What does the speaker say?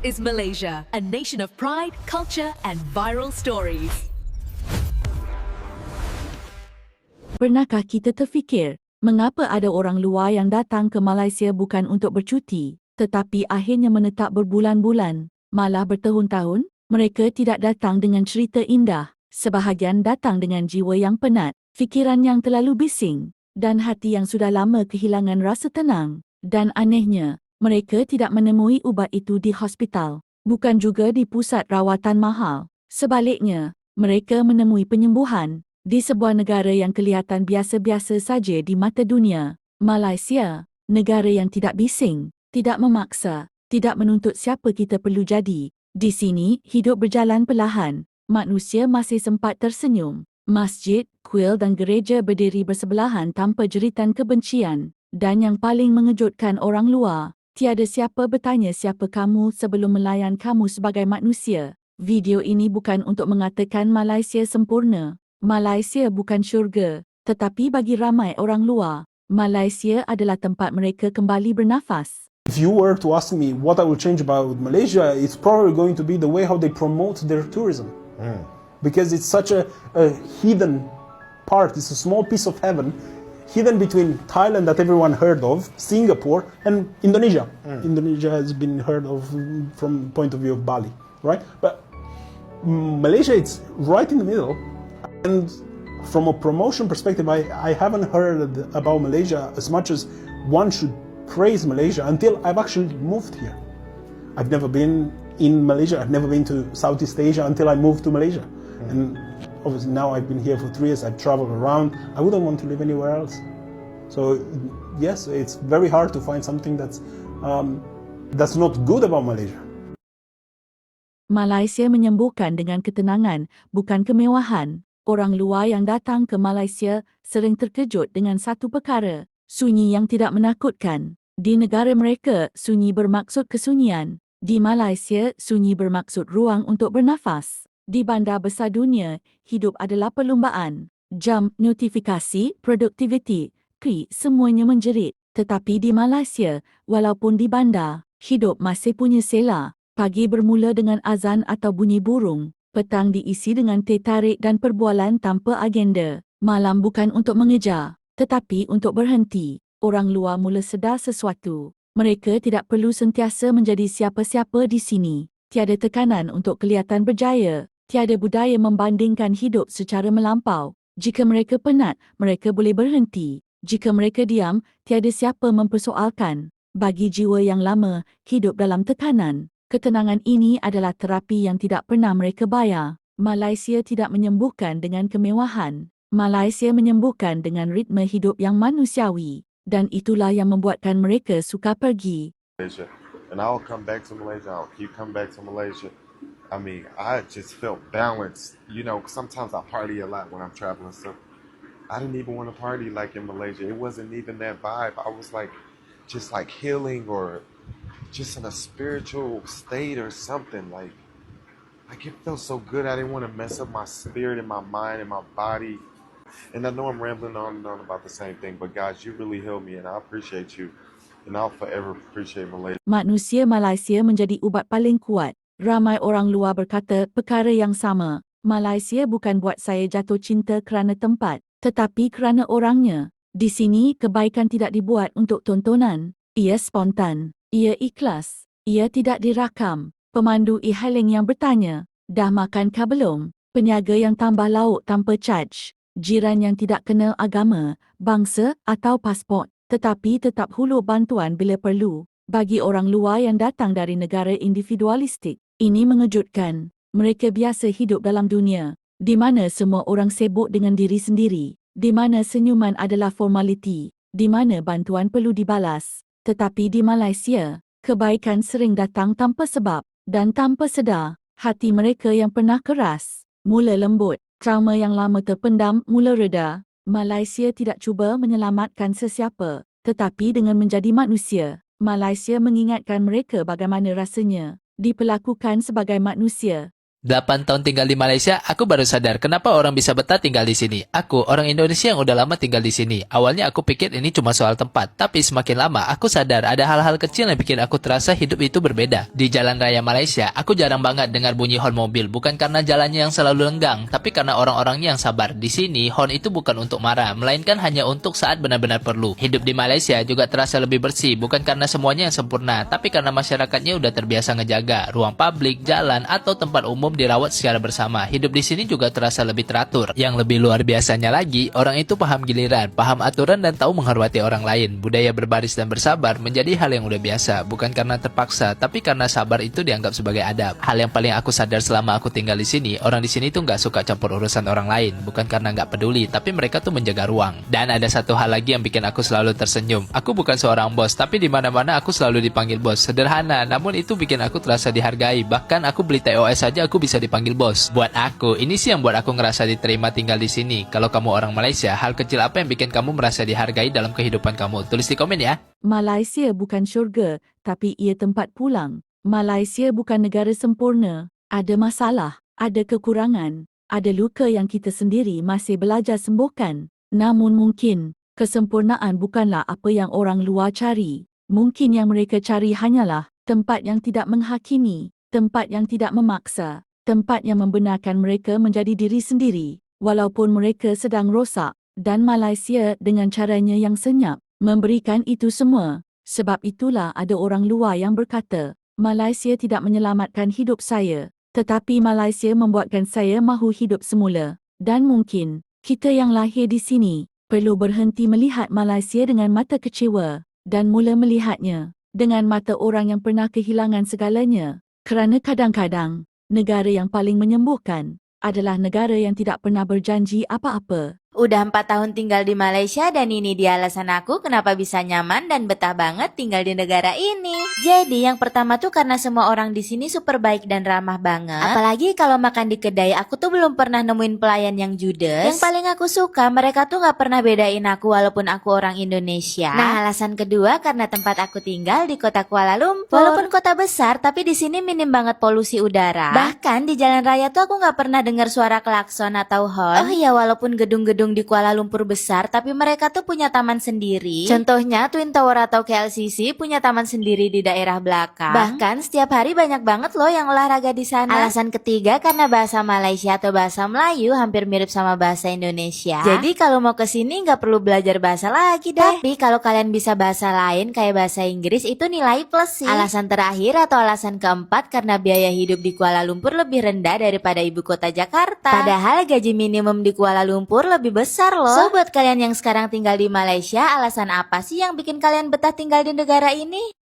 is Malaysia, a nation of pride, culture, and viral stories. Pernahkah kita terfikir, mengapa ada orang luar yang datang ke Malaysia bukan untuk bercuti, tetapi akhirnya menetap berbulan-bulan, malah bertahun-tahun? Mereka tidak datang dengan cerita indah. Sebahagian datang dengan jiwa yang penat, fikiran yang terlalu bising, dan hati yang sudah lama kehilangan rasa tenang. Dan anehnya, mereka tidak menemui ubat itu di hospital, bukan juga di pusat rawatan mahal. Sebaliknya, mereka menemui penyembuhan di sebuah negara yang kelihatan biasa-biasa saja di mata dunia, Malaysia, negara yang tidak bising, tidak memaksa, tidak menuntut siapa kita perlu jadi. Di sini, hidup berjalan perlahan, manusia masih sempat tersenyum. Masjid, kuil dan gereja berdiri bersebelahan tanpa jeritan kebencian. Dan yang paling mengejutkan orang luar, tiada siapa bertanya siapa kamu sebelum melayan kamu sebagai manusia. Video ini bukan untuk mengatakan Malaysia sempurna. Malaysia bukan syurga, tetapi bagi ramai orang luar, Malaysia adalah tempat mereka kembali bernafas. If you were to ask me what I would change about Malaysia, it's probably going to be the way how they promote their tourism. Because it's such a hidden part, it's a small piece of heaven, hidden between Thailand that everyone heard of, Singapore, and Indonesia. Indonesia has been heard of from point of view of Bali, right? But Malaysia, it's right in the middle. And from a promotion perspective, I haven't heard about Malaysia as much as one should praise Malaysia until I've actually moved here. I've never been in Malaysia, I've never been to Southeast Asia until I moved to Malaysia. And obviously now I've been here for 3 years, I've traveled around, I wouldn't want to live anywhere else. So yes, it's very hard to find something that's not good about Malaysia. Malaysia menyembuhkan dengan ketenangan, bukan kemewahan. Orang luar yang datang ke Malaysia sering terkejut dengan satu perkara, sunyi yang tidak menakutkan. Di negara mereka, sunyi bermaksud kesunyian. Di Malaysia, sunyi bermaksud ruang untuk bernafas. Di bandar besar dunia, hidup adalah perlumbaan. Jam, notifikasi, produktiviti, semuanya menjerit. Tetapi di Malaysia, walaupun di bandar, hidup masih punya sela. Pagi bermula dengan azan atau bunyi burung. Petang diisi dengan teh tarik dan perbualan tanpa agenda. Malam bukan untuk mengejar, tetapi untuk berhenti. Orang luar mula sedar sesuatu. Mereka tidak perlu sentiasa menjadi siapa-siapa di sini. Tiada tekanan untuk kelihatan berjaya. Tiada budaya membandingkan hidup secara melampau. Jika mereka penat, mereka boleh berhenti. Jika mereka diam, tiada siapa mempersoalkan. Bagi jiwa yang lama, hidup dalam tekanan. Ketenangan ini adalah terapi yang tidak pernah mereka bayar. Malaysia tidak menyembuhkan dengan kemewahan. Malaysia menyembuhkan dengan ritme hidup yang manusiawi. Dan itulah yang membuatkan mereka suka pergi. Malaysia. And I'll come back to Malaysia. I'll keep coming back to Malaysia. I mean, I just felt balanced. You know, sometimes I party a lot when I'm traveling. So I didn't even want to party like in Malaysia. It wasn't even that vibe. I was like, just like healing or just in a spiritual state or something. Like it felt so good. I didn't want to mess up my spirit and my mind and my body. And I know I'm rambling on and on about the same thing, but guys, you really healed me and I appreciate you. And I'll forever appreciate Malaysia. Manusia Malaysia menjadi ubat paling kuat. Ramai orang luar berkata perkara yang sama. Malaysia bukan buat saya jatuh cinta kerana tempat, tetapi kerana orangnya. Di sini, kebaikan tidak dibuat untuk tontonan. Ia spontan. Ia ikhlas. Ia tidak dirakam. Pemandu e-hailing yang bertanya, dah makankah belum? Peniaga yang tambah lauk tanpa charge. Jiran yang tidak kenal agama, bangsa atau pasport, tetapi tetap hulur bantuan bila perlu. Bagi orang luar yang datang dari negara individualistik, ini mengejutkan. Mereka biasa hidup dalam dunia, di mana semua orang sibuk dengan diri sendiri, di mana senyuman adalah formaliti, di mana bantuan perlu dibalas. Tetapi di Malaysia, kebaikan sering datang tanpa sebab dan tanpa sedar. Hati mereka yang pernah keras, mula lembut. Trauma yang lama terpendam mula reda. Malaysia tidak cuba menyelamatkan sesiapa, tetapi dengan menjadi manusia, Malaysia mengingatkan mereka bagaimana rasanya diperlakukan sebagai manusia. 8 tahun tinggal di Malaysia, aku baru sadar kenapa orang bisa betah tinggal di sini. Aku, orang Indonesia yang udah lama tinggal di sini. Awalnya aku pikir ini cuma soal tempat, tapi semakin lama aku sadar ada hal-hal kecil yang bikin aku terasa hidup itu berbeda. Di jalan raya Malaysia, aku jarang banget dengar bunyi horn mobil, bukan karena jalannya yang selalu lenggang, tapi karena orang-orangnya yang sabar. Di sini, horn itu bukan untuk marah, melainkan hanya untuk saat benar-benar perlu. Hidup di Malaysia juga terasa lebih bersih, bukan karena semuanya yang sempurna, tapi karena masyarakatnya udah terbiasa ngejaga ruang publik, jalan, atau tempat umum dirawat secara bersama. Hidup di sini juga terasa lebih teratur. Yang lebih luar biasanya lagi, orang itu paham giliran, paham aturan dan tahu menghormati orang lain. Budaya berbaris dan bersabar menjadi hal yang udah biasa, bukan karena terpaksa, tapi karena sabar itu dianggap sebagai adab. Hal yang paling aku sadar selama aku tinggal di sini, orang di sini tuh nggak suka campur urusan orang lain, bukan karena nggak peduli, tapi mereka tuh menjaga ruang. Dan ada satu hal lagi yang bikin aku selalu tersenyum. Aku bukan seorang bos, tapi di mana-mana aku selalu dipanggil bos. Sederhana, namun itu bikin aku terasa dihargai. Bahkan aku beli TOS saja aku bisa dipanggil bos. Buat aku, ini sih yang buat aku ngerasa diterima tinggal di sini. Kalau kamu orang Malaysia, hal kecil apa yang bikin kamu merasa dihargai dalam kehidupan kamu? Tulis di komen ya. Malaysia bukan syurga, tapi ia tempat pulang. Malaysia bukan negara sempurna. Ada masalah, ada kekurangan, ada luka yang kita sendiri masih belajar sembuhkan. Namun mungkin, kesempurnaan bukanlah apa yang orang luar cari. Mungkin yang mereka cari hanyalah tempat yang tidak menghakimi, tempat yang tidak memaksa, tempat yang membenarkan mereka menjadi diri sendiri, walaupun mereka sedang rosak. Dan Malaysia dengan caranya yang senyap memberikan itu semua. Sebab itulah ada orang luar yang berkata, Malaysia tidak menyelamatkan hidup saya, tetapi Malaysia membuatkan saya mahu hidup semula. Dan mungkin, kita yang lahir di sini, perlu berhenti melihat Malaysia dengan mata kecewa, dan mula melihatnya dengan mata orang yang pernah kehilangan segalanya. Kerana kadang-kadang, negara yang paling menyembuhkan adalah negara yang tidak pernah berjanji apa-apa. Udah 4 tahun tinggal di Malaysia dan ini dia alasan aku kenapa bisa nyaman dan betah banget tinggal di negara ini. Jadi yang pertama tuh karena semua orang di sini super baik dan ramah banget. Apalagi kalau makan di kedai, aku tuh belum pernah nemuin pelayan yang judes. Yang paling aku suka, mereka tuh gak pernah bedain aku walaupun aku orang Indonesia. Nah, alasan kedua karena tempat aku tinggal di kota Kuala Lumpur. Walaupun kota besar, tapi di sini minim banget polusi udara. Bahkan di jalan raya tuh aku gak pernah dengar suara klakson atau horn. Oh iya, walaupun gedung-gedung di Kuala Lumpur besar, tapi mereka tuh punya taman sendiri. Contohnya Twin Tower atau KLCC punya taman sendiri di daerah belakang. Bahkan setiap hari banyak banget loh yang olahraga di sana. Alasan ketiga karena bahasa Malaysia atau bahasa Melayu hampir mirip sama bahasa Indonesia. Jadi kalau mau kesini nggak perlu belajar bahasa lagi deh. Tapi kalau kalian bisa bahasa lain kayak bahasa Inggris itu nilai plus sih. Alasan terakhir atau alasan keempat karena biaya hidup di Kuala Lumpur lebih rendah daripada ibu kota Jakarta. Padahal gaji minimum di Kuala Lumpur lebih besar loh. So buat kalian yang sekarang tinggal di Malaysia, alasan apa sih yang bikin kalian betah tinggal di negara ini?